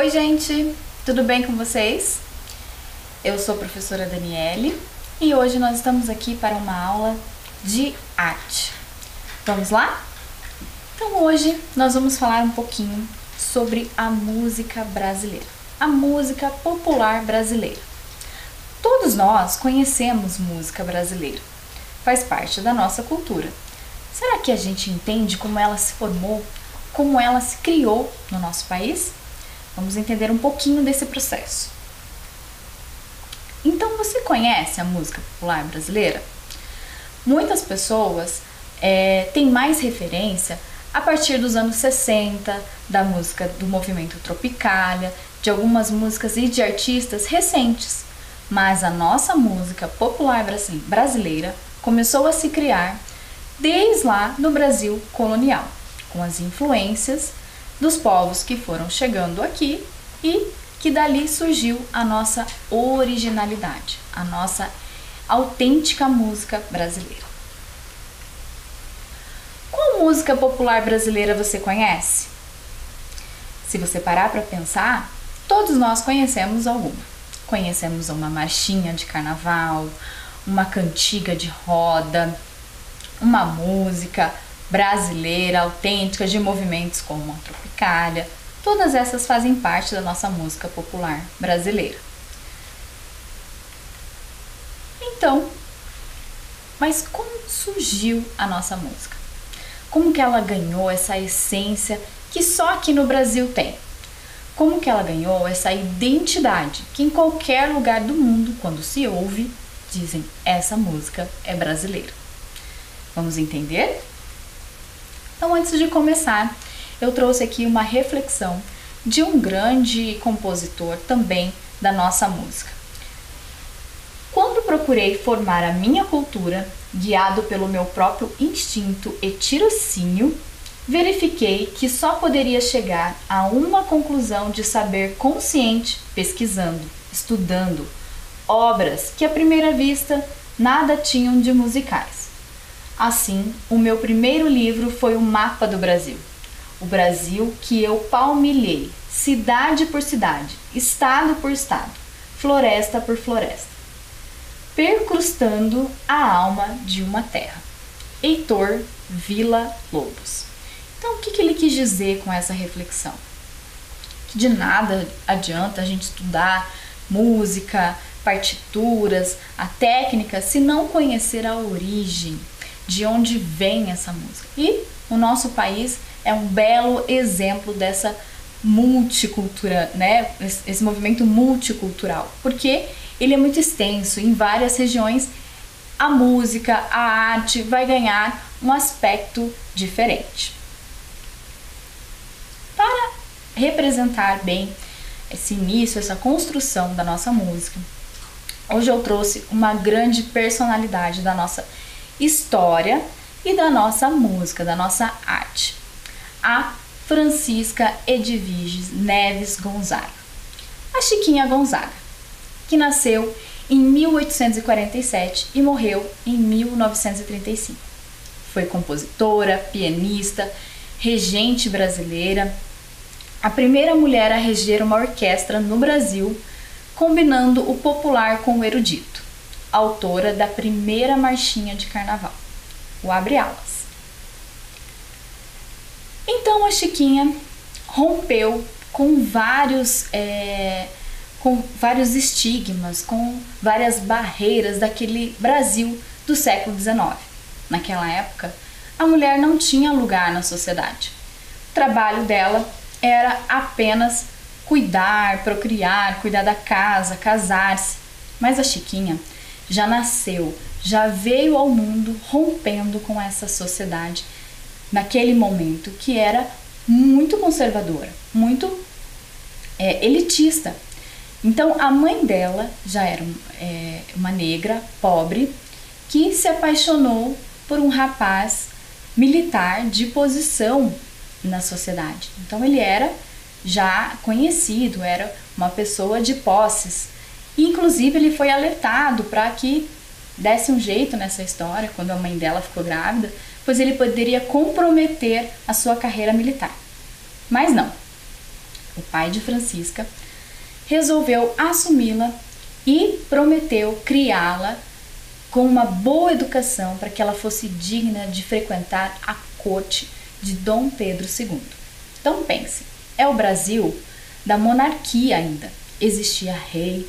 Oi gente, tudo bem com vocês? Eu sou a professora Daniele e hoje nós estamos aqui para uma aula de arte. Vamos lá? Então hoje nós vamos falar um pouquinho sobre a música brasileira, a música popular brasileira. Todos nós conhecemos música brasileira, faz parte da nossa cultura. Será que a gente entende como ela se formou, como ela se criou no nosso país? Vamos entender um pouquinho desse processo. Então, você conhece a música popular brasileira? Muitas pessoas têm mais referência a partir dos anos 60, da música do movimento Tropicália, de algumas músicas e de artistas recentes. Mas a nossa música popular brasileira começou a se criar desde lá no Brasil colonial, com as influências dos povos que foram chegando aqui e que dali surgiu a nossa originalidade, a nossa autêntica música brasileira. Qual música popular brasileira você conhece? Se você parar para pensar, todos nós conhecemos alguma. Conhecemos uma marchinha de carnaval, uma cantiga de roda, uma música brasileira, autêntica, de movimentos como a Tropicália. Todas essas fazem parte da nossa música popular brasileira. Então, mas como surgiu a nossa música? Como que ela ganhou essa essência que só aqui no Brasil tem? Como que ela ganhou essa identidade que em qualquer lugar do mundo, quando se ouve, dizem, essa música é brasileira? Vamos entender? Então, antes de começar, eu trouxe aqui uma reflexão de um grande compositor também da nossa música. Quando procurei formar a minha cultura, guiado pelo meu próprio instinto e tirocínio, verifiquei que só poderia chegar a uma conclusão de saber consciente pesquisando, estudando obras que à primeira vista nada tinham de musicais. Assim, o meu primeiro livro foi o Mapa do Brasil. O Brasil que eu palmilhei, cidade por cidade, estado por estado, floresta por floresta, percrustando a alma de uma terra. Heitor Villa-Lobos. Então, o que ele quis dizer com essa reflexão? Que de nada adianta a gente estudar música, partituras, a técnica, se não conhecer a origem, de onde vem essa música. E o nosso país é um belo exemplo dessa multicultura, né? Esse movimento multicultural, porque ele é muito extenso. Em várias regiões, a música, a arte vai ganhar um aspecto diferente. Para representar bem esse início, essa construção da nossa música, hoje eu trouxe uma grande personalidade da nossa história e da nossa música, da nossa arte, a Francisca Edviges Neves Gonzaga, a Chiquinha Gonzaga, que nasceu em 1847 e morreu em 1935. Foi compositora, pianista, regente brasileira, a primeira mulher a reger uma orquestra no Brasil, combinando o popular com o erudito. Autora da primeira marchinha de carnaval, o Abre Alas. Então a Chiquinha rompeu com vários estigmas, com várias barreiras daquele Brasil do século XIX. Naquela época, a mulher não tinha lugar na sociedade. O trabalho dela era apenas cuidar, procriar, cuidar da casa, casar-se. Mas a Chiquinha já nasceu, já veio ao mundo rompendo com essa sociedade naquele momento que era muito conservadora, muito elitista. Então a mãe dela já era uma negra, pobre, que se apaixonou por um rapaz militar de posição na sociedade. Então ele era já conhecido, era uma pessoa de posses. Inclusive, ele foi alertado para que desse um jeito nessa história, quando a mãe dela ficou grávida, pois ele poderia comprometer a sua carreira militar. Mas não. o pai de Francisca, resolveu assumi-la e prometeu criá-la com uma boa educação para que ela fosse digna de frequentar a corte de Dom Pedro II. Então pense, é o Brasil da monarquia ainda. Existia rei,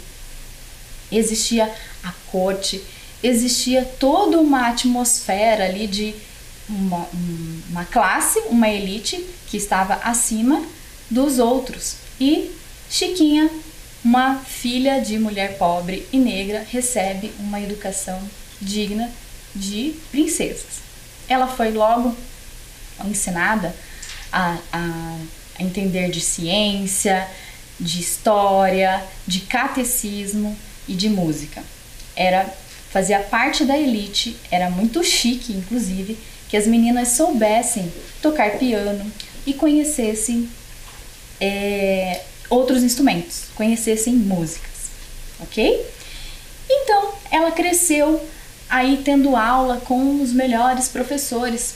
existia a corte, existia toda uma atmosfera ali de uma classe, uma elite que estava acima dos outros. E Chiquinha, uma filha de mulher pobre e negra, recebe uma educação digna de princesas. Ela foi logo ensinada a entender de ciência, de história, de catecismo e de música. Fazia parte da elite, era muito chique, inclusive, que as meninas soubessem tocar piano e conhecessem outros instrumentos, conhecessem músicas, ok? Então, ela cresceu aí tendo aula com os melhores professores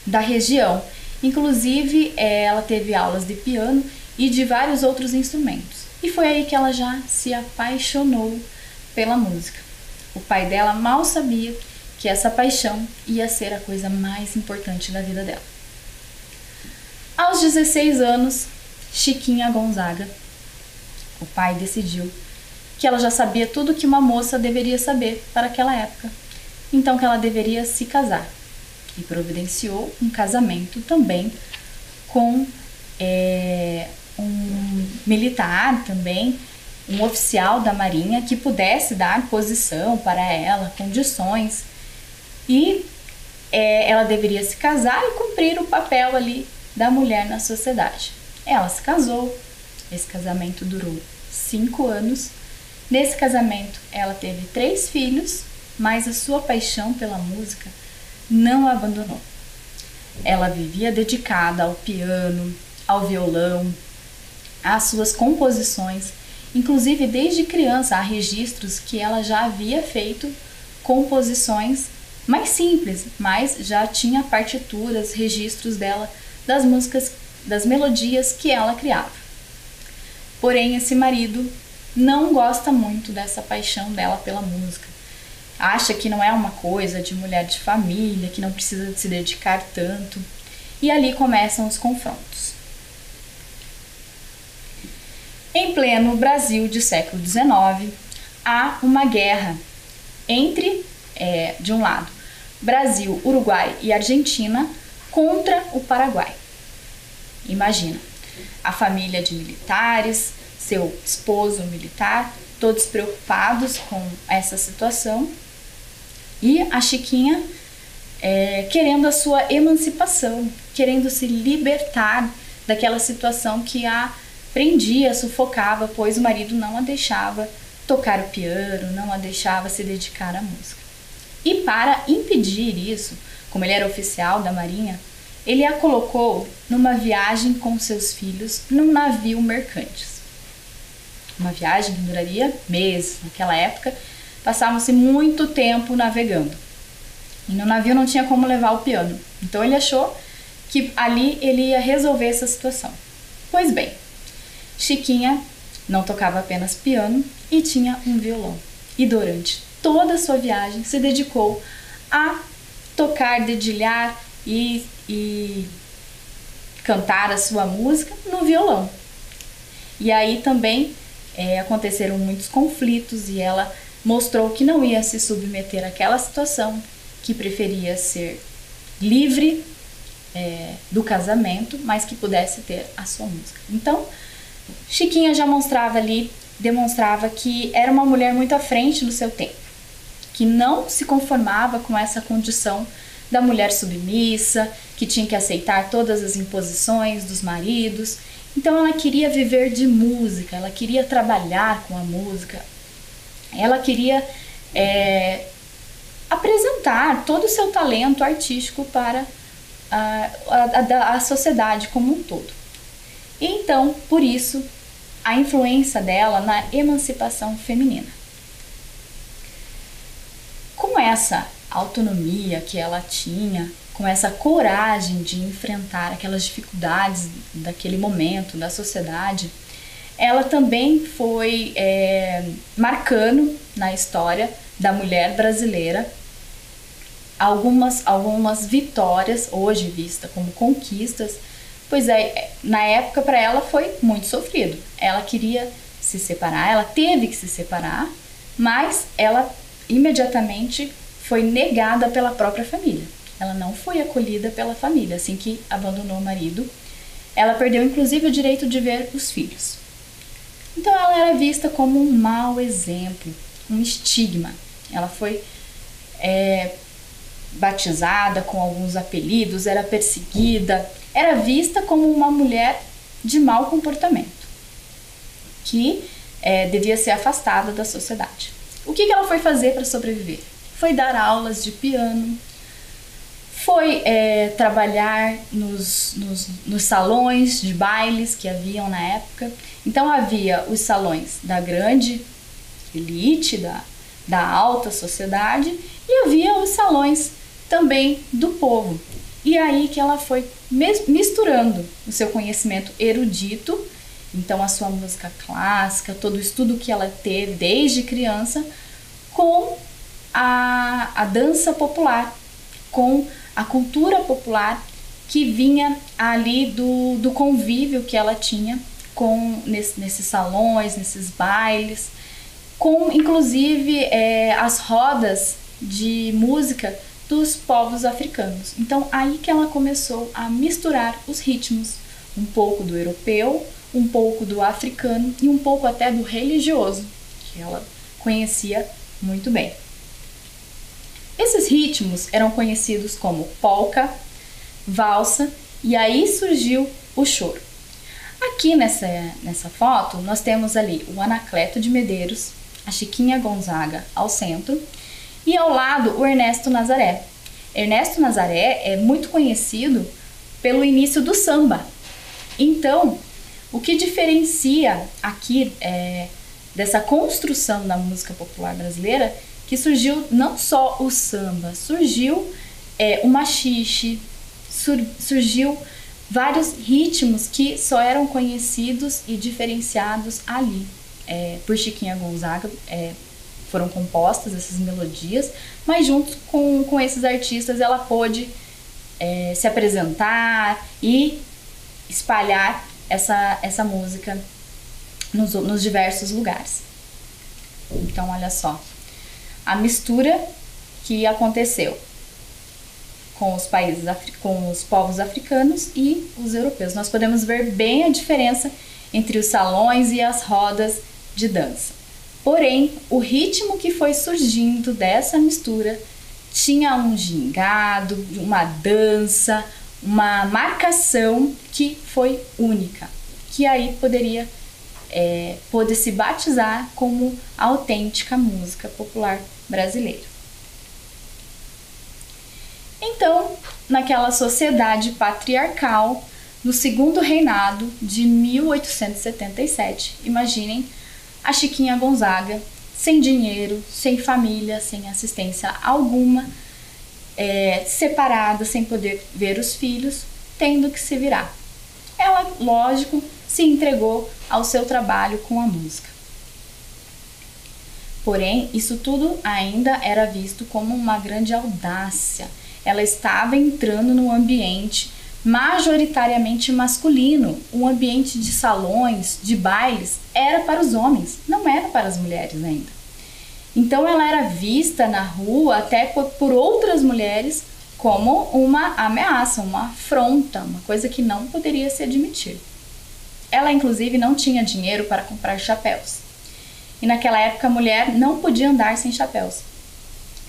da região. Inclusive, ela teve aulas de piano e de vários outros instrumentos. E foi aí que ela já se apaixonou pela música. O pai dela mal sabia que essa paixão ia ser a coisa mais importante da vida dela. Aos 16 anos, Chiquinha Gonzaga, o pai decidiu que ela já sabia tudo que uma moça deveria saber para aquela época, então que ela deveria se casar, e providenciou um casamento também com um militar também, um oficial da marinha que pudesse dar posição para ela, condições, e ela deveria se casar e cumprir o papel ali da mulher na sociedade. Ela se casou, esse casamento durou 5 anos. Nesse casamento ela teve 3 filhos, mas a sua paixão pela música não a abandonou. Ela vivia dedicada ao piano, ao violão, às suas composições. Inclusive, desde criança, há registros que ela já havia feito composições mais simples, mas já tinha partituras, registros dela, das músicas, das melodias que ela criava. Porém, esse marido não gosta muito dessa paixão dela pela música. Acha que não é uma coisa de mulher de família, que não precisa se dedicar tanto. E ali começam os confrontos. Em pleno Brasil de século XIX, há uma guerra entre, de um lado, Brasil, Uruguai e Argentina contra o Paraguai. Imagina, a família de militares, seu esposo militar, todos preocupados com essa situação, e a Chiquinha querendo a sua emancipação, querendo se libertar daquela situação que a prendia, sufocava, pois o marido não a deixava tocar o piano, não a deixava se dedicar à música. E para impedir isso, como ele era oficial da marinha, ele a colocou numa viagem com seus filhos num navio mercante. Uma viagem que duraria meses. Naquela época, passavam-se muito tempo navegando. E no navio não tinha como levar o piano. Então ele achou que ali ele ia resolver essa situação. Pois bem, Chiquinha não tocava apenas piano e tinha um violão. E durante toda a sua viagem se dedicou a tocar, dedilhar e cantar a sua música no violão. E aí também aconteceram muitos conflitos e ela mostrou que não ia se submeter àquela situação, que preferia ser livre do casamento, mas que pudesse ter a sua música. Então, Chiquinha já demonstrava que era uma mulher muito à frente do seu tempo, que não se conformava com essa condição da mulher submissa, que tinha que aceitar todas as imposições dos maridos. Então ela queria viver de música, ela queria trabalhar com a música, ela queria apresentar todo o seu talento artístico para a sociedade como um todo. E então, por isso, a influência dela na emancipação feminina. Com essa autonomia que ela tinha, com essa coragem de enfrentar aquelas dificuldades daquele momento, da sociedade, ela também foi marcando na história da mulher brasileira algumas vitórias, hoje vista como conquistas, pois na época para ela foi muito sofrido. Ela queria se separar, ela teve que se separar, mas ela imediatamente foi negada pela própria família. Ela não foi acolhida pela família assim que abandonou o marido. Ela perdeu inclusive o direito de ver os filhos. Então ela era vista como um mau exemplo, um estigma. Ela foi batizada com alguns apelidos, era perseguida, era vista como uma mulher de mau comportamento, que devia ser afastada da sociedade. O que ela foi fazer para sobreviver? Foi dar aulas de piano, foi trabalhar nos salões de bailes que haviam na época. Então havia os salões da grande elite, da alta sociedade, e havia os salões também do povo. E aí que ela foi misturando o seu conhecimento erudito, então a sua música clássica, todo o estudo que ela teve desde criança, com a dança popular, com a cultura popular que vinha ali do convívio que ela tinha nesses salões, nesses bailes, com inclusive as rodas de música dos povos africanos. Então aí que ela começou a misturar os ritmos, um pouco do europeu, um pouco do africano e um pouco até do religioso, que ela conhecia muito bem. Esses ritmos eram conhecidos como polca, valsa, e aí surgiu o choro. Aqui nessa foto nós temos ali o Anacleto de Medeiros, a Chiquinha Gonzaga ao centro e ao lado o Ernesto Nazaré. Ernesto Nazaré é muito conhecido pelo início do samba. Então, o que diferencia aqui dessa construção da música popular brasileira, que surgiu não só o samba, surgiu o maxixe, surgiu vários ritmos que só eram conhecidos e diferenciados ali. Por Chiquinha Gonzaga foram compostas essas melodias, mas junto com esses artistas ela pôde se apresentar e espalhar essa música nos diversos lugares. Então olha só, a mistura que aconteceu com os países, com os povos africanos e os europeus. Nós podemos ver bem a diferença entre os salões e as rodas de dança. Porém, o ritmo que foi surgindo dessa mistura tinha um gingado, uma dança, uma marcação que foi única, que aí pôde se batizar como a autêntica música popular brasileira. Então, naquela sociedade patriarcal, no segundo reinado de 1877, imaginem a Chiquinha Gonzaga, sem dinheiro, sem família, sem assistência alguma, separada, sem poder ver os filhos, tendo que se virar. Ela, lógico, se entregou ao seu trabalho com a música. Porém, isso tudo ainda era visto como uma grande audácia. Ela estava entrando num ambiente majoritariamente masculino. O ambiente de salões, de bailes, era para os homens, não era para as mulheres ainda. Então ela era vista na rua até por outras mulheres como uma ameaça, uma afronta, uma coisa que não poderia se admitir. Ela inclusive não tinha dinheiro para comprar chapéus. E naquela época a mulher não podia andar sem chapéus,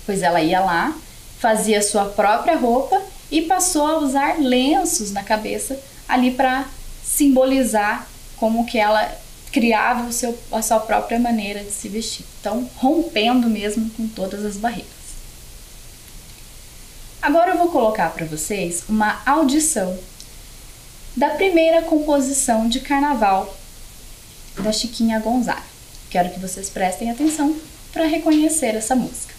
pois ela ia lá, fazia sua própria roupa e passou a usar lenços na cabeça ali para simbolizar como que ela criava a sua própria maneira de se vestir. Então, rompendo mesmo com todas as barreiras. Agora eu vou colocar para vocês uma audição da primeira composição de carnaval da Chiquinha Gonzaga. Quero que vocês prestem atenção para reconhecer essa música.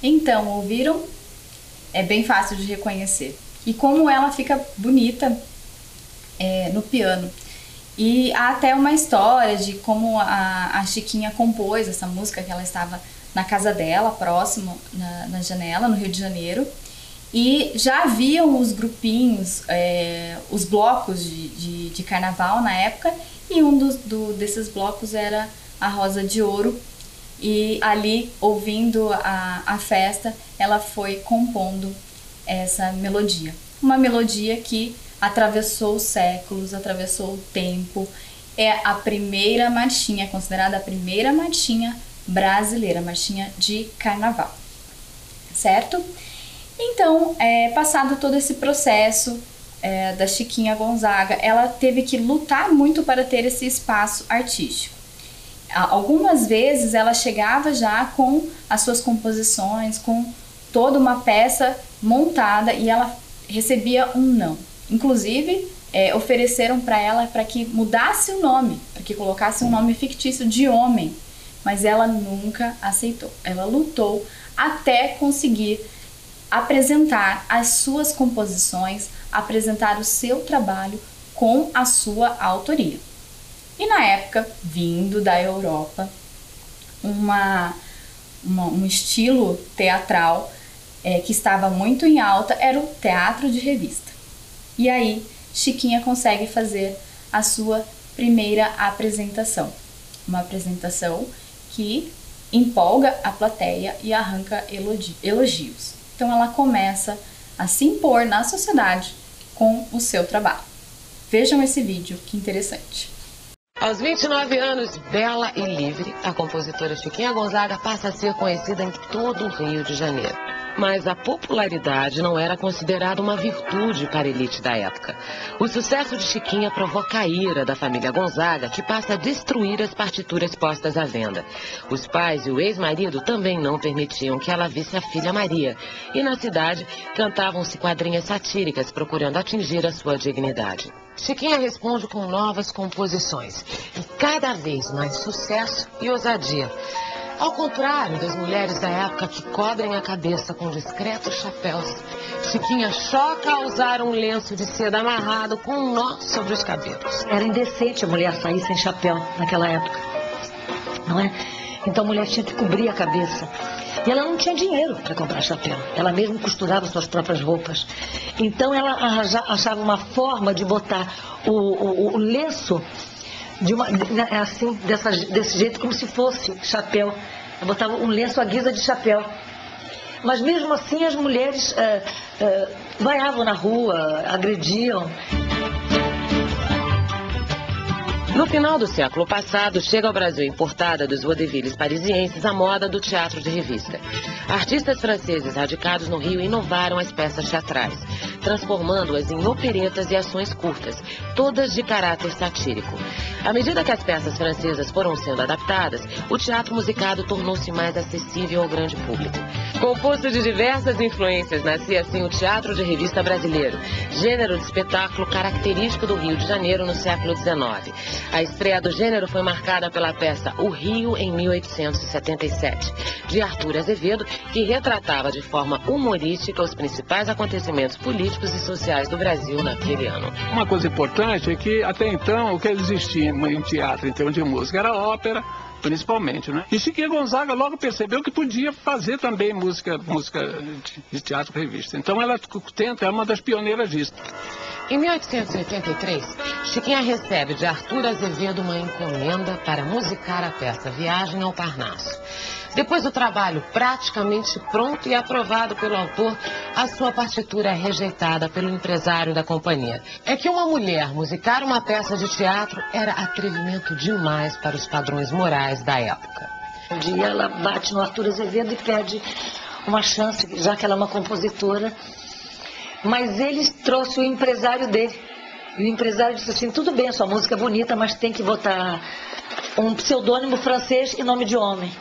Então, ouviram? É bem fácil de reconhecer. E como ela fica bonita no piano. E há até uma história de como a Chiquinha compôs essa música, que ela estava na casa dela, próximo, na janela, no Rio de Janeiro. E já haviam os grupinhos, os blocos de carnaval na época, e um desses blocos era a Rosa de Ouro. E ali, ouvindo a festa, ela foi compondo essa melodia. Uma melodia que atravessou os séculos, atravessou o tempo. É a primeira marchinha, é considerada a primeira marchinha brasileira, marchinha de carnaval, certo? Então, passado todo esse processo da Chiquinha Gonzaga, ela teve que lutar muito para ter esse espaço artístico. Algumas vezes ela chegava já com as suas composições, com toda uma peça montada, e ela recebia um não. Inclusive, ofereceram para ela para que mudasse o nome, para que colocasse um nome fictício de homem, mas ela nunca aceitou. Ela lutou até conseguir apresentar as suas composições, apresentar o seu trabalho com a sua autoria. E na época, vindo da Europa, um estilo teatral que estava muito em alta era o teatro de revista. E aí, Chiquinha consegue fazer a sua primeira apresentação. Uma apresentação que empolga a plateia e arranca elogios. Então ela começa a se impor na sociedade com o seu trabalho. Vejam esse vídeo, que interessante. Aos 29 anos, bela e livre, a compositora Chiquinha Gonzaga passa a ser conhecida em todo o Rio de Janeiro. Mas a popularidade não era considerada uma virtude para a elite da época. O sucesso de Chiquinha provoca a ira da família Gonzaga, que passa a destruir as partituras postas à venda. Os pais e o ex-marido também não permitiam que ela visse a filha Maria. E na cidade, cantavam-se quadrinhas satíricas procurando atingir a sua dignidade. Chiquinha responde com novas composições e cada vez mais sucesso e ousadia. Ao contrário das mulheres da época que cobrem a cabeça com discretos chapéus, Chiquinha choca ao usar um lenço de seda amarrado com um nó sobre os cabelos. Era indecente a mulher sair sem chapéu naquela época, não é? Então a mulher tinha que cobrir a cabeça. E ela não tinha dinheiro para comprar chapéu. Ela mesma costurava suas próprias roupas. Então ela achava uma forma de botar o lenço desse jeito, como se fosse chapéu. Ela botava um lenço à guisa de chapéu. Mas mesmo assim as mulheres vaiavam na rua, agrediam. No final do século passado, chega ao Brasil importada dos vaudevilles parisienses a moda do teatro de revista. Artistas franceses radicados no Rio inovaram as peças teatrais, transformando-as em operetas e ações curtas, todas de caráter satírico. À medida que as peças francesas foram sendo adaptadas, o teatro musicado tornou-se mais acessível ao grande público. Composto de diversas influências, nascia assim o teatro de revista brasileiro, gênero de espetáculo característico do Rio de Janeiro no século XIX. A estreia do gênero foi marcada pela peça O Rio em 1877, de Arthur Azevedo, que retratava de forma humorística os principais acontecimentos políticos e sociais do Brasil naquele ano. Uma coisa importante é que até então o que existia em teatro em termos de música era ópera, principalmente, né? E Chiquinha Gonzaga logo percebeu que podia fazer também música de teatro revista. Então ela é uma das pioneiras disso. Em 1883, Chiquinha recebe de Arthur Azevedo uma encomenda para musicar a peça Viagem ao Parnaso. Depois do trabalho praticamente pronto e aprovado pelo autor, a sua partitura é rejeitada pelo empresário da companhia. É que uma mulher musicar uma peça de teatro era atrevimento demais para os padrões morais da época. Um dia ela bate no Arthur Azevedo e pede uma chance, já que ela é uma compositora. Mas ele trouxe o empresário dele. E o empresário disse assim, tudo bem, sua música é bonita, mas tem que botar um pseudônimo francês e nome de homem.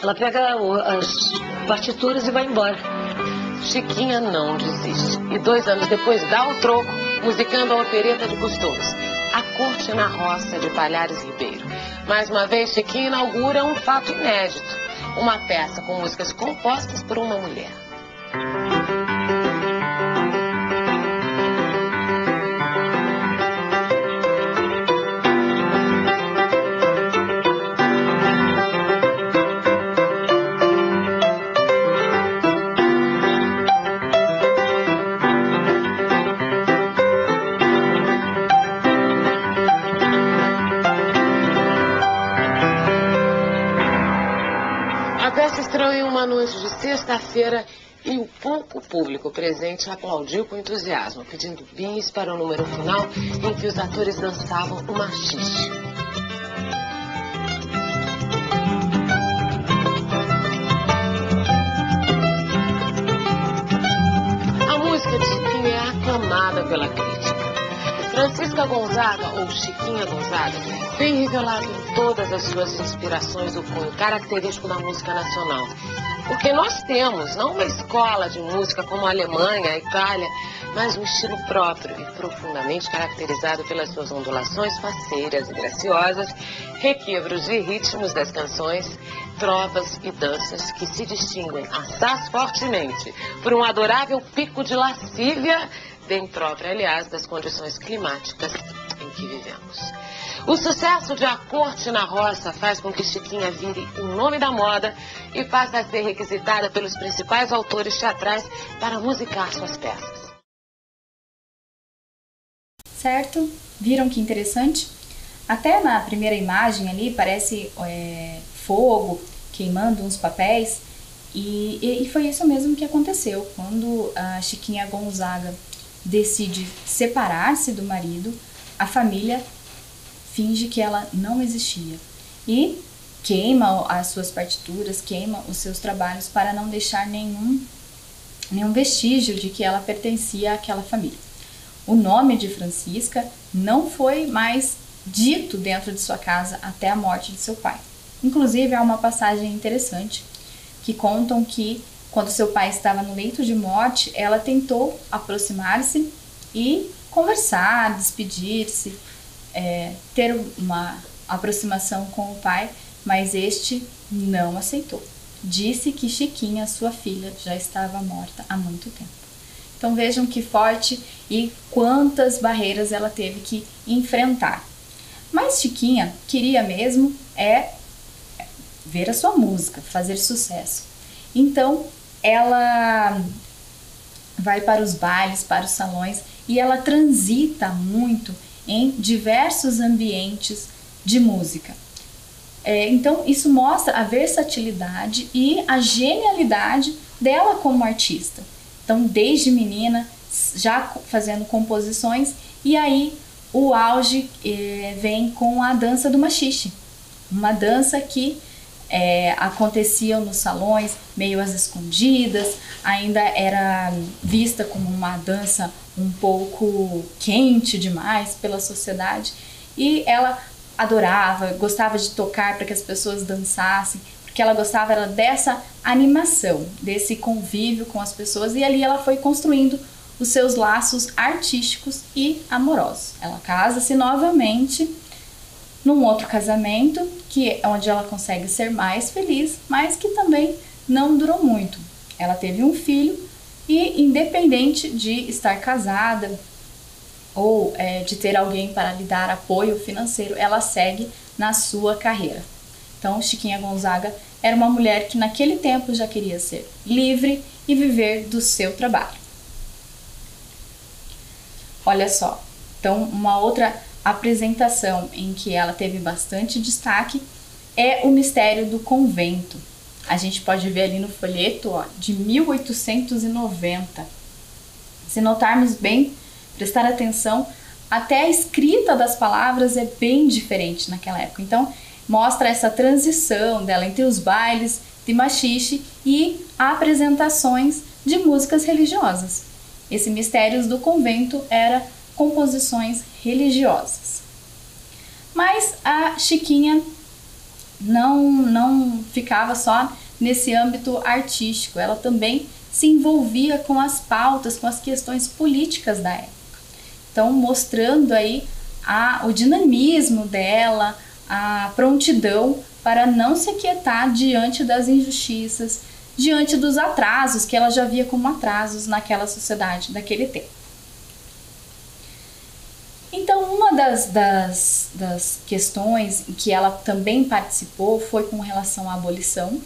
Ela pega as partituras e vai embora. Chiquinha não desiste. E 2 anos depois dá o troco, musicando a opereta de costumes, A Corte na Roça, de Palhares Ribeiro. Mais uma vez, Chiquinha inaugura um fato inédito. uma peça com músicas compostas por uma mulher. Estreou em uma noite de sexta-feira e o pouco público presente aplaudiu com entusiasmo, pedindo bis para o número final em que os atores dançavam o machixe. A música de Chiquinha é aclamada pela crítica. Francisca Gonzaga, ou Chiquinha Gonzaga, tem revelado em todas as suas inspirações o cunho característico da música nacional. Porque nós temos, não uma escola de música como a Alemanha, a Itália, mas um estilo próprio e profundamente caracterizado pelas suas ondulações faceiras e graciosas, requebros e ritmos das canções, trovas e danças que se distinguem assaz fortemente por um adorável pico de lascívia, bem própria, aliás, das condições climáticas em que vivemos. O sucesso de A Corte na Roça faz com que Chiquinha vire o nome da moda e passe a ser requisitada pelos principais autores teatrais para musicar suas peças. Certo? Viram que interessante? Até na primeira imagem ali parece fogo queimando uns papéis e foi isso mesmo que aconteceu. Quando a Chiquinha Gonzaga decide separar-se do marido, a família finge que ela não existia e queima as suas partituras, queima os seus trabalhos para não deixar nenhum vestígio de que ela pertencia àquela família. O nome de Francisca não foi mais dito dentro de sua casa até a morte de seu pai. Inclusive, há uma passagem interessante que contam que quando seu pai estava no leito de morte, ela tentou aproximar-se e conversar, despedir-se, ter uma aproximação com o pai, mas este não aceitou. Disse que Chiquinha, sua filha, já estava morta há muito tempo. Então vejam que forte e quantas barreiras ela teve que enfrentar. Mas Chiquinha queria mesmo ver a sua música, fazer sucesso. Então ela vai para os bailes, para os salões e ela transita muito em diversos ambientes de música. Então isso mostra a versatilidade e a genialidade dela como artista. Então desde menina já fazendo composições e aí o auge vem com a dança do machixe, uma dança que acontecia nos salões meio às escondidas, ainda era vista como uma dança um pouco quente demais pela sociedade e ela adorava, gostava de tocar para que as pessoas dançassem, porque ela gostava dessa animação, desse convívio com as pessoas e ali ela foi construindo os seus laços artísticos e amorosos. Ela casa-se novamente num outro casamento, que é onde ela consegue ser mais feliz, mas que também não durou muito. Ela teve um filho e, independente de estar casada ou de ter alguém para lhe dar apoio financeiro, ela segue na sua carreira. Então, Chiquinha Gonzaga era uma mulher que naquele tempo já queria ser livre e viver do seu trabalho. Olha só, então uma outra apresentação em que ela teve bastante destaque é o Mistério do Convento. A gente pode ver ali no folheto de 1890. Se notarmos bem, prestar atenção, até a escrita das palavras é bem diferente naquela época. Então, mostra essa transição dela entre os bailes de machixe e apresentações de músicas religiosas. Esse Mistérios do Convento era composições religiosas. Mas a Chiquinha não ficava só nesse âmbito artístico, ela também se envolvia com as pautas, com as questões políticas da época. Então, mostrando aí o dinamismo dela, a prontidão para não se aquietar diante das injustiças, diante dos atrasos que ela já via como atrasos naquela sociedade daquele tempo. Então, uma das questões em que ela também participou foi com relação à abolição.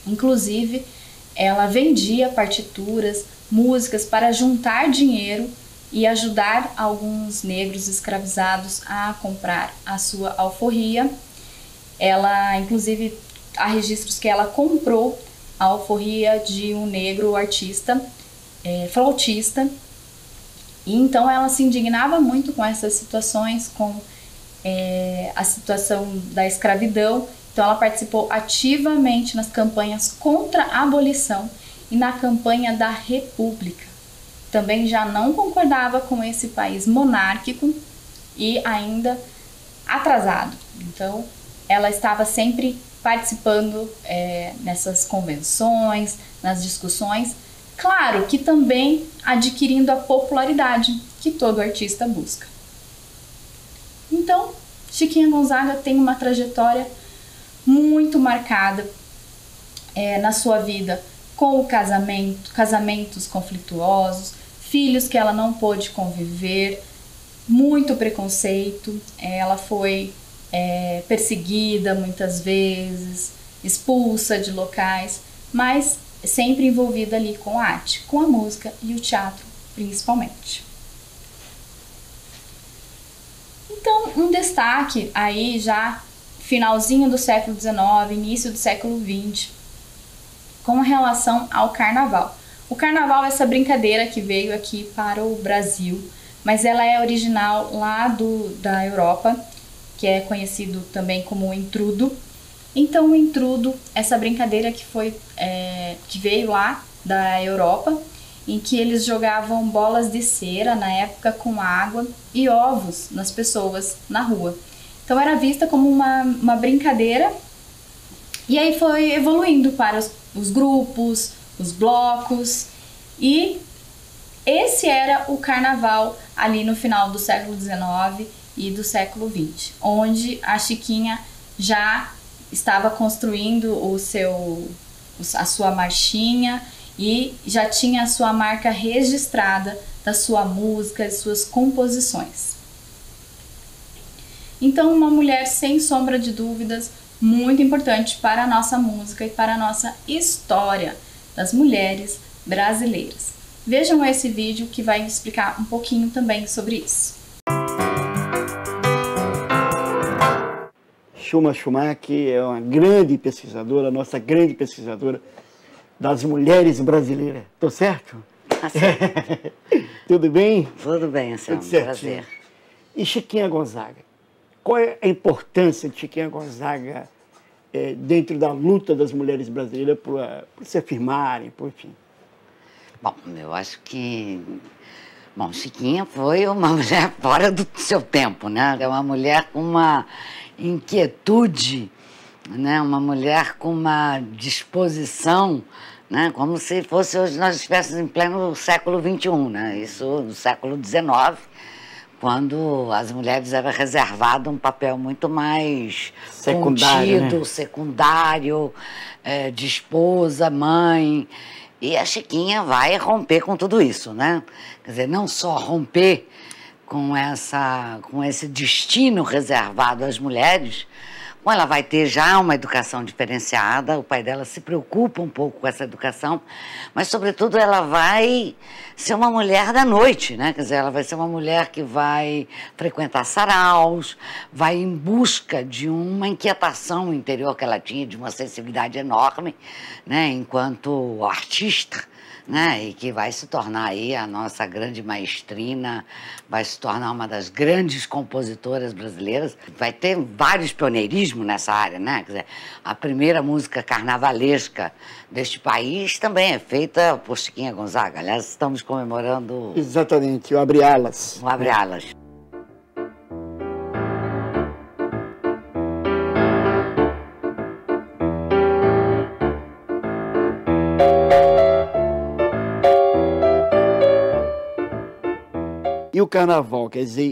Inclusive, ela vendia partituras, músicas para juntar dinheiro e ajudar alguns negros escravizados a comprar a sua alforria. Ela, inclusive, há registros que ela comprou a alforria de um negro artista, flautista, e então ela se indignava muito com essas situações, com a situação da escravidão. Então ela participou ativamente nas campanhas contra a abolição e na campanha da República. Também já não concordava com esse país monárquico e ainda atrasado. Então ela estava sempre participando nessas convenções, nas discussões, claro que também adquirindo a popularidade que todo artista busca. Então, Chiquinha Gonzaga tem uma trajetória muito marcada na sua vida, com o casamentos conflituosos, filhos que ela não pôde conviver, muito preconceito, ela foi perseguida muitas vezes, expulsa de locais, mas sempre envolvida ali com a arte, com a música e o teatro principalmente. Então, um destaque aí já finalzinho do século XIX, início do século XX, com relação ao carnaval. O carnaval é essa brincadeira que veio aqui para o Brasil, mas ela é original lá da Europa, que é conhecido também como intrudo. Então, o intrudo, essa brincadeira que veio lá da Europa, em que eles jogavam bolas de cera na época com água e ovos nas pessoas na rua. Então era vista como uma brincadeira, e aí foi evoluindo para os grupos, os blocos, e esse era o carnaval ali no final do século XIX e do século XX, onde a Chiquinha já estava construindo a sua marchinha e já tinha a sua marca registrada da sua música e suas composições. Então, uma mulher sem sombra de dúvidas, muito importante para a nossa música e para a nossa história das mulheres brasileiras. Vejam esse vídeo que vai explicar um pouquinho também sobre isso. Chuma Schumacher é uma grande pesquisadora, nossa grande pesquisadora das mulheres brasileiras. Tô certo? Tá certo. Tudo bem? Tudo bem, Anselmo. Tudo certinho. Prazer. E Chiquinha Gonzaga? Qual é a importância de Chiquinha Gonzaga dentro da luta das mulheres brasileiras por se afirmarem, por enfim? Bom, eu acho que... Bom, Chiquinha foi uma mulher fora do seu tempo, né? É uma mulher com uma inquietude, né? Uma mulher com uma disposição, né? Como se fosse hoje nós estivéssemos em pleno século XXI, né? Isso no século XIX, quando as mulheres era reservado um papel muito mais secundário, contido, né? Secundário, de esposa, mãe. E a Chiquinha vai romper com tudo isso, né? Quer dizer, não só romper com esse destino reservado às mulheres, como ela vai ter já uma educação diferenciada, o pai dela se preocupa um pouco com essa educação, mas, sobretudo, ela vai ser uma mulher da noite, né? Quer dizer, ela vai ser uma mulher que vai frequentar saraus, vai em busca de uma inquietação interior que ela tinha, de uma sensibilidade enorme, né? Enquanto artista, né? E que vai se tornar aí a nossa grande maestrina, vai se tornar uma das grandes compositoras brasileiras. Vai ter vários pioneirismos nessa área, né? Quer dizer, a primeira música carnavalesca deste país também é feita por Chiquinha Gonzaga. Aliás, estamos comemorando... Exatamente, o Abre Alas. O Abre Alas. E o carnaval, quer dizer,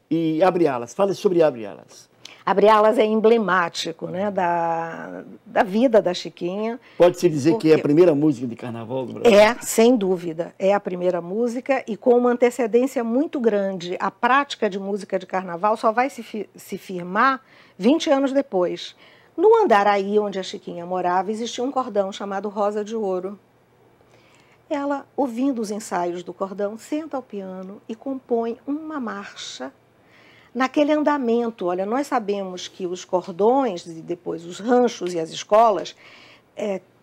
e Abre Alas. Fala sobre Abre Alas. Abre Alas é emblemático, né, da vida da Chiquinha. Pode-se dizer que é a primeira música de carnaval do Brasil? É, sem dúvida, é a primeira música e com uma antecedência muito grande. A prática de música de carnaval só vai se firmar 20 anos depois. No Andaraí, onde a Chiquinha morava, existia um cordão chamado Rosa de Ouro. Ela, ouvindo os ensaios do cordão, senta ao piano e compõe uma marcha naquele andamento. Olha, nós sabemos que os cordões e depois os ranchos e as escolas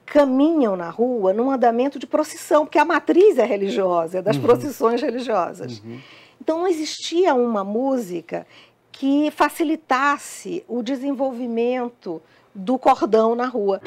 caminham na rua num andamento de procissão, porque a matriz é religiosa, é das procissões religiosas. Então não existia uma música que facilitasse o desenvolvimento do cordão na rua.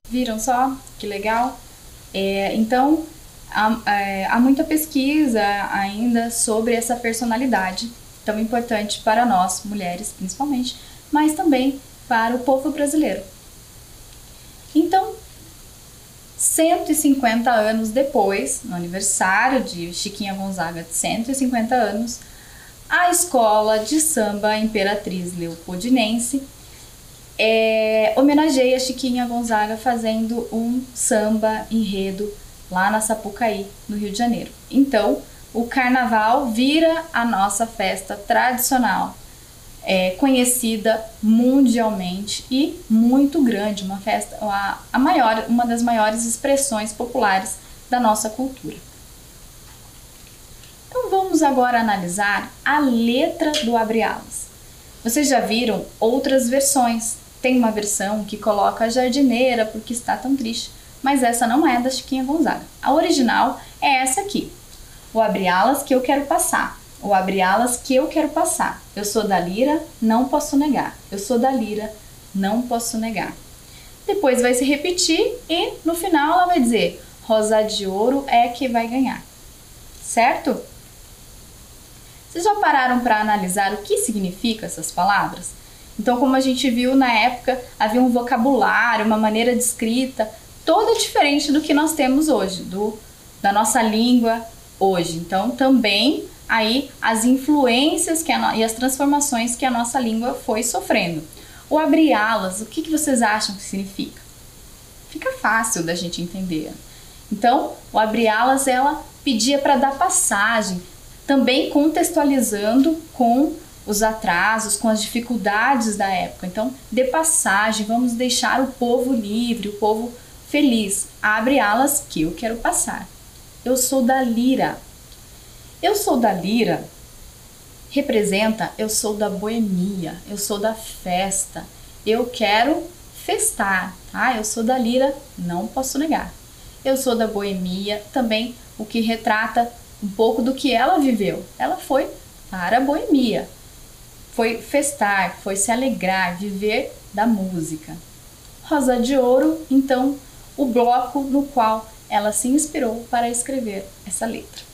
Viram só? Que legal? Então, há muita pesquisa ainda sobre essa personalidade tão importante para nós, mulheres principalmente, mas também para o povo brasileiro. Então, 150 anos depois, no aniversário de Chiquinha Gonzaga de 150 anos, a Escola de Samba Imperatriz Leopoldinense homenageia Chiquinha Gonzaga fazendo um samba enredo lá na Sapucaí, no Rio de Janeiro. Então, o carnaval vira a nossa festa tradicional, conhecida mundialmente e muito grande, uma festa, uma das maiores expressões populares da nossa cultura. Então vamos agora analisar a letra do Abre Alas. Vocês já viram outras versões. Tem uma versão que coloca a jardineira porque está tão triste, mas essa não é da Chiquinha Gonzaga. A original é essa aqui. O abre alas que eu quero passar. O abre alas que eu quero passar. Eu sou da lira, não posso negar. Eu sou da lira, não posso negar. Depois vai se repetir e no final ela vai dizer: Rosa de Ouro é que vai ganhar. Certo? Vocês já pararam para analisar o que significam essas palavras? Então, como a gente viu na época, havia um vocabulário, uma maneira de escrita toda diferente do que nós temos hoje, da nossa língua hoje. Então, também aí as influências e as transformações que a nossa língua foi sofrendo. O abre alas, o que vocês acham que significa? Fica fácil da gente entender. Então, o abre alas, ela pedia para dar passagem, também contextualizando com os atrasos, com as dificuldades da época. Então, dê passagem, vamos deixar o povo livre, o povo feliz. Abre alas que eu quero passar. Eu sou da lira. Eu sou da lira representa eu sou da boemia, eu sou da festa, eu quero festar, tá? Eu sou da lira, não posso negar. Eu sou da boemia, também o que retrata um pouco do que ela viveu. Ela foi para a boemia. Foi festar, foi se alegrar, viver da música. Rosa de Ouro, então, o bloco no qual ela se inspirou para escrever essa letra.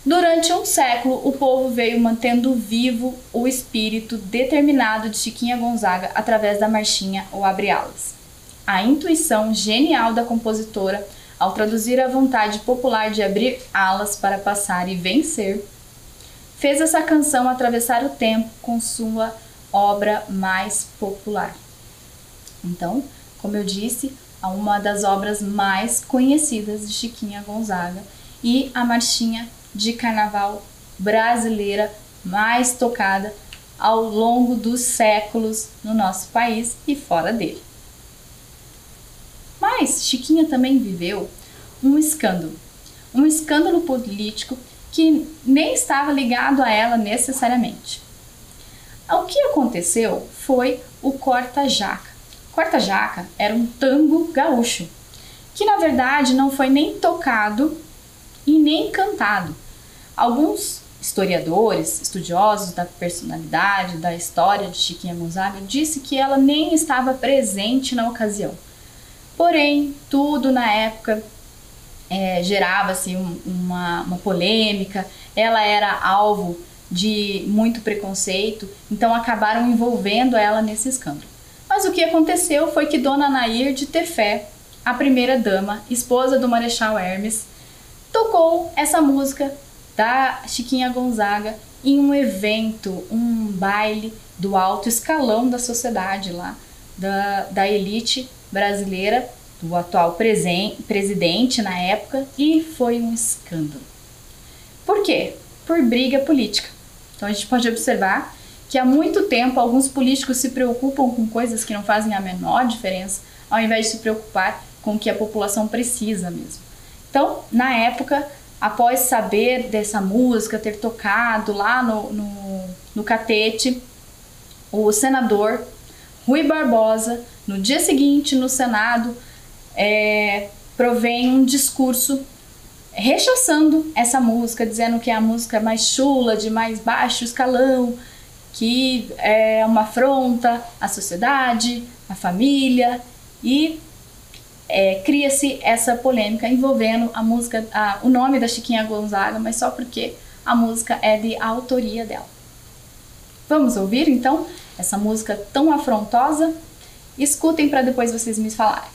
Durante um século, o povo veio mantendo vivo o espírito determinado de Chiquinha Gonzaga através da marchinha ou abre alas. A intuição genial da compositora, ao traduzir a vontade popular de abrir alas para passar e vencer, fez essa canção atravessar o tempo com sua obra mais popular. Então, como eu disse, uma das obras mais conhecidas de Chiquinha Gonzaga e a marchinha de carnaval brasileira mais tocada ao longo dos séculos no nosso país e fora dele. Mas Chiquinha também viveu um escândalo político que nem estava ligado a ela necessariamente. O que aconteceu foi o corta-jaca. Corta-jaca era um tango gaúcho, que na verdade não foi nem tocado e nem cantado. Alguns historiadores, estudiosos da personalidade, da história de Chiquinha Gonzaga, disse que ela nem estava presente na ocasião. Porém, tudo na época gerava-se uma polêmica, ela era alvo de muito preconceito, então acabaram envolvendo ela nesse escândalo. Mas o que aconteceu foi que Dona Nair de Tefé, a primeira-dama, esposa do Marechal Hermes, tocou essa música da Chiquinha Gonzaga em um evento, um baile do alto escalão da sociedade lá, da elite brasileira, do atual presidente na época, e foi um escândalo. Por quê? Por briga política. Então a gente pode observar que há muito tempo alguns políticos se preocupam com coisas que não fazem a menor diferença, ao invés de se preocupar com o que a população precisa mesmo. Então, na época, após saber dessa música ter tocado lá no Catete, o senador Rui Barbosa, no dia seguinte no Senado, provém um discurso rechaçando essa música, dizendo que é a música mais chula, de mais baixo escalão, que é uma afronta à sociedade, à família, e cria-se essa polêmica envolvendo a música, o nome da Chiquinha Gonzaga, mas só porque a música é de autoria dela. Vamos ouvir então essa música tão afrontosa? Escutem para depois vocês me falarem.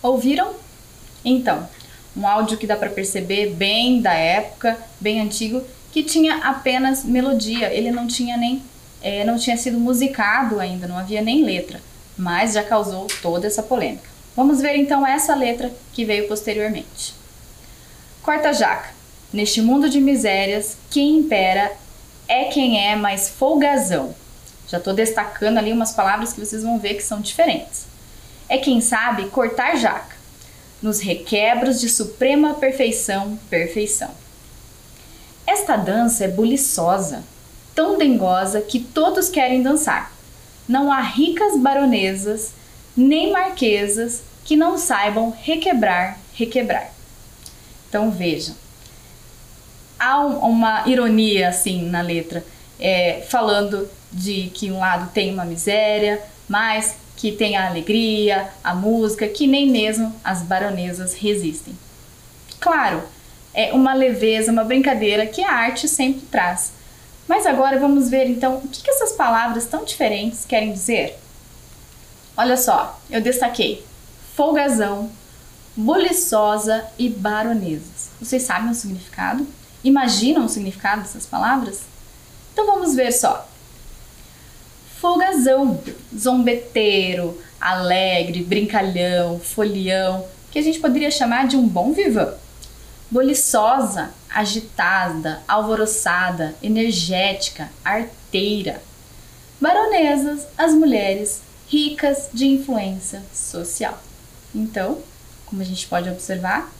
Ouviram? Então, um áudio que dá para perceber bem da época, bem antigo, que tinha apenas melodia, ele não tinha sido musicado ainda, não havia nem letra, mas já causou toda essa polêmica. Vamos ver então essa letra que veio posteriormente. Corta jaca, neste mundo de misérias, quem impera é quem é mais folgazão. Já estou destacando ali umas palavras que vocês vão ver que são diferentes. É quem sabe cortar jaca. nos requebros de suprema perfeição, perfeição. Esta dança é buliçosa, tão dengosa que todos querem dançar. Não há ricas baronesas, nem marquesas que não saibam requebrar, requebrar. Então vejam, há uma ironia assim na letra, falando de que um lado tem uma miséria, mas que tem a alegria, a música, que nem mesmo as baronesas resistem. Claro, é uma leveza, uma brincadeira que a arte sempre traz. Mas agora vamos ver então o que essas palavras tão diferentes querem dizer. Olha só, eu destaquei folgazão, buliçosa e baronesas. Vocês sabem o significado? Imaginam o significado dessas palavras? Então vamos ver só. Folgazão, zombeteiro, alegre, brincalhão, folião, que a gente poderia chamar de um bom vivant. Buliçosa, agitada, alvoroçada, energética, arteira. Baronesas, as mulheres ricas de influência social. Então, como a gente pode observar,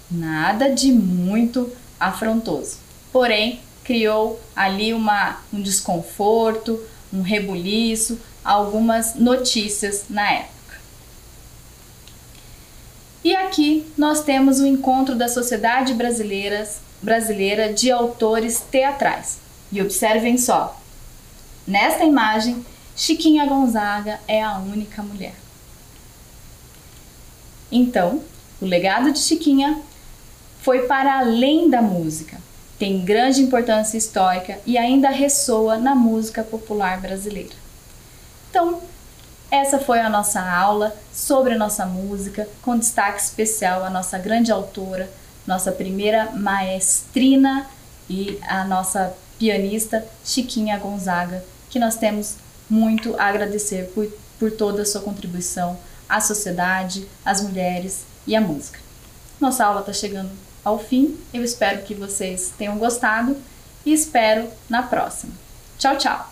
nada de muito afrontoso. Porém, criou ali um desconforto, um rebuliço, algumas notícias na época. E aqui nós temos o encontro da Sociedade Brasileira de Autores Teatrais. E observem só, nesta imagem, Chiquinha Gonzaga é a única mulher. Então, o legado de Chiquinha foi para além da música, tem grande importância histórica e ainda ressoa na música popular brasileira. Então, essa foi a nossa aula sobre a nossa música, com destaque especial à nossa grande autora, nossa primeira maestrina e a nossa pianista Chiquinha Gonzaga, que nós temos muito a agradecer por toda a sua contribuição à sociedade, às mulheres e à música. Nossa aula está chegando ao fim, eu espero que vocês tenham gostado e espero na próxima. Tchau, tchau!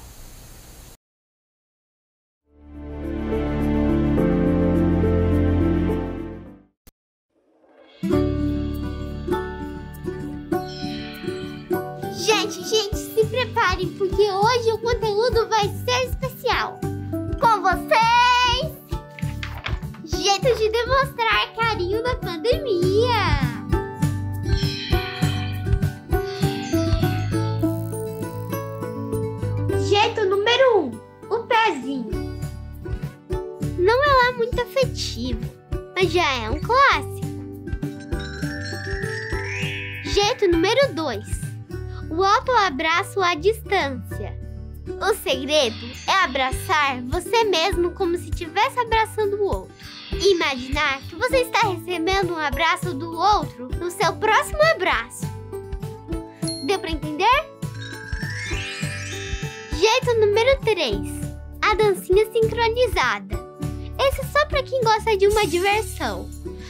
Gente, se preparem, porque hoje o conteúdo vai ser especial. Com vocês, jeito de demonstrar carinho na pandemia. Jeito número 1, o pezinho. Não é lá muito afetivo, mas já é um clássico. Jeito número 2. O autoabraço à distância. O segredo é abraçar você mesmo como se estivesse abraçando o outro. E imaginar que você está recebendo um abraço do outro no seu próximo abraço. Deu para entender? Jeito número 3. A dancinha sincronizada. Esse é só para quem gosta de uma diversão.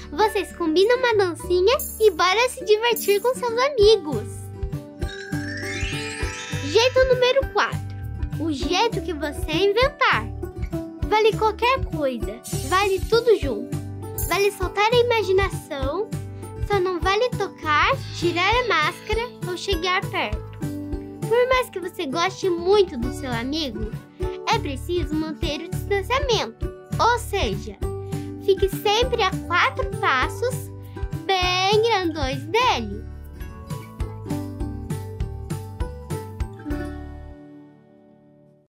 Vocês combinam uma dancinha e bora se divertir com seus amigos. Jeito número 4. O jeito que você inventar. Vale qualquer coisa, vale tudo junto. Vale soltar a imaginação, só não vale tocar, tirar a máscara ou chegar perto. Por mais que você goste muito do seu amigo, é preciso manter o distanciamento. Ou seja, fique sempre a 4 passos bem grandões dele.